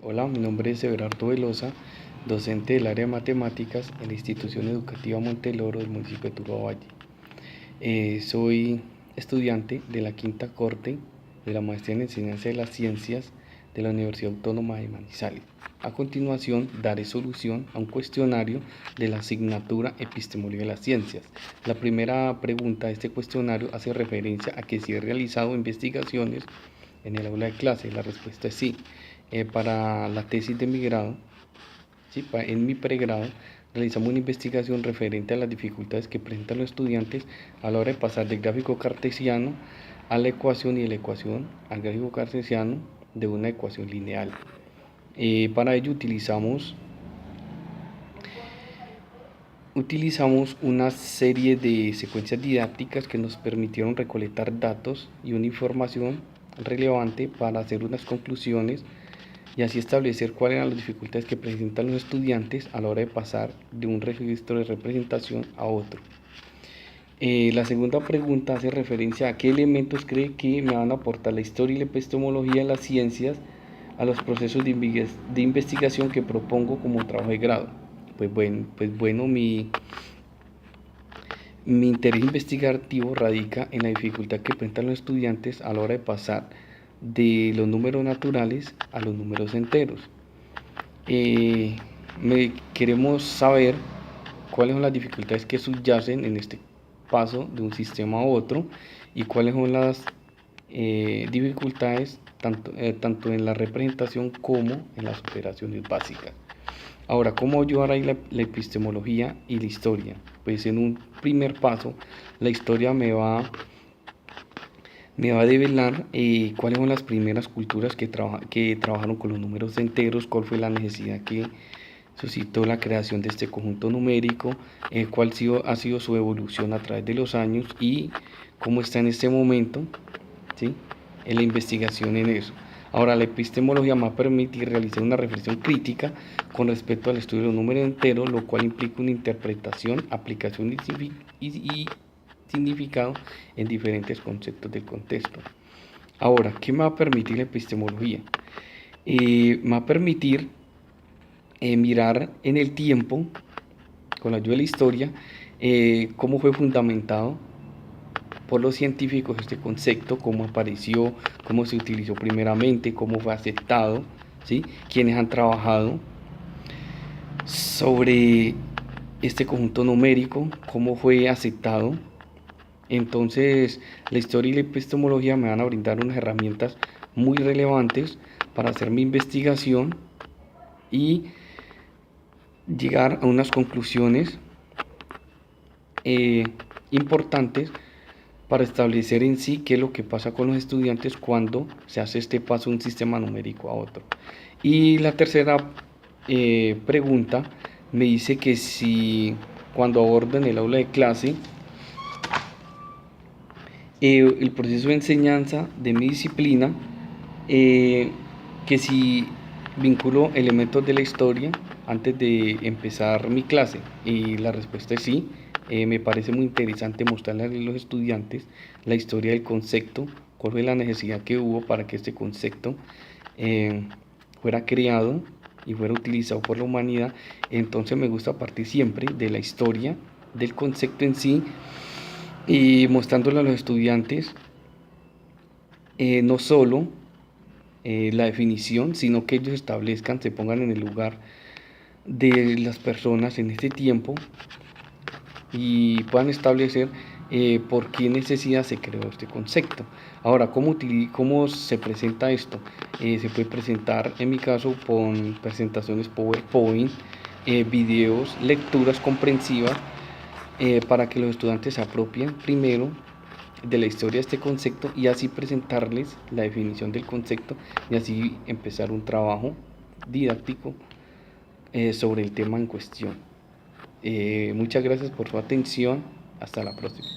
Hola, mi nombre es Everardo Velosa, docente del área de matemáticas en la institución educativa Monteloro del municipio de Tuluá Valle. Soy estudiante de la quinta corte de la maestría en enseñanza de las ciencias de la Universidad Autónoma de Manizales. A continuación, daré solución a un cuestionario de la asignatura Epistemología de las Ciencias. La primera pregunta de este cuestionario hace referencia a que si he realizado investigaciones en el aula de clase. La respuesta es sí. Para la tesis de mi grado, ¿sí? En mi pregrado, realizamos una investigación referente a las dificultades que presentan los estudiantes a la hora de pasar del gráfico cartesiano a la ecuación y de la ecuación al gráfico cartesiano de una ecuación lineal. Para ello utilizamos una serie de secuencias didácticas que nos permitieron recolectar datos y una información relevante para hacer unas conclusiones y así establecer cuáles eran las dificultades que presentan los estudiantes a la hora de pasar de un registro de representación a otro. La segunda pregunta hace referencia a qué elementos cree que me van a aportar la historia y la epistemología de las ciencias a los procesos de investigación que propongo como trabajo de grado. Pues bueno, mi interés investigativo radica en la dificultad que presentan los estudiantes a la hora de pasar de los números naturales a los números enteros. Queremos saber cuáles son las dificultades que subyacen en este paso de un sistema a otro y cuáles son las dificultades tanto en la representación como en las operaciones básicas. Ahora, ¿cómo ayudar ahí la epistemología y la historia? Pues en un primer paso, la historia me va a develar cuáles son las primeras culturas que trabajaron con los números enteros, cuál fue la necesidad que suscitó la creación de este conjunto numérico, cuál ha sido su evolución a través de los años y cómo está en este momento, ¿sí?, en la investigación en eso. Ahora, la epistemología me va a permitir realizar una reflexión crítica con respecto al estudio de los números enteros, lo cual implica una interpretación, aplicación y significado en diferentes conceptos del contexto. Ahora, ¿qué me va a permitir la epistemología? Me va a permitir mirar en el tiempo, con la ayuda de la historia, cómo fue fundamentado por los científicos este concepto, cómo apareció, cómo se utilizó primeramente, cómo fue aceptado, ¿sí?, quienes han trabajado sobre este conjunto numérico, cómo fue aceptado. Entonces, la historia y la epistemología me van a brindar unas herramientas muy relevantes para hacer mi investigación y llegar a unas conclusiones importantes para establecer en sí qué es lo que pasa con los estudiantes cuando se hace este paso de un sistema numérico a otro. Y la tercera pregunta me dice que si cuando abordo en el aula de clase el proceso de enseñanza de mi disciplina, que si vinculo elementos de la historia antes de empezar mi clase, y la respuesta es sí. Me parece muy interesante mostrarle a los estudiantes la historia del concepto, cuál fue la necesidad que hubo para que este concepto fuera creado y fuera utilizado por la humanidad. Entonces me gusta partir siempre de la historia del concepto en sí y mostrándole a los estudiantes no solo la definición, sino que ellos establezcan, se pongan en el lugar de las personas en este tiempo y puedan establecer por qué necesidad se creó este concepto. Ahora, ¿cómo se presenta esto? Se puede presentar, en mi caso, con presentaciones PowerPoint, videos, lecturas comprensivas, para que los estudiantes se apropien primero de la historia de este concepto y así presentarles la definición del concepto y así empezar un trabajo didáctico sobre el tema en cuestión. Muchas gracias por su atención. Hasta la próxima.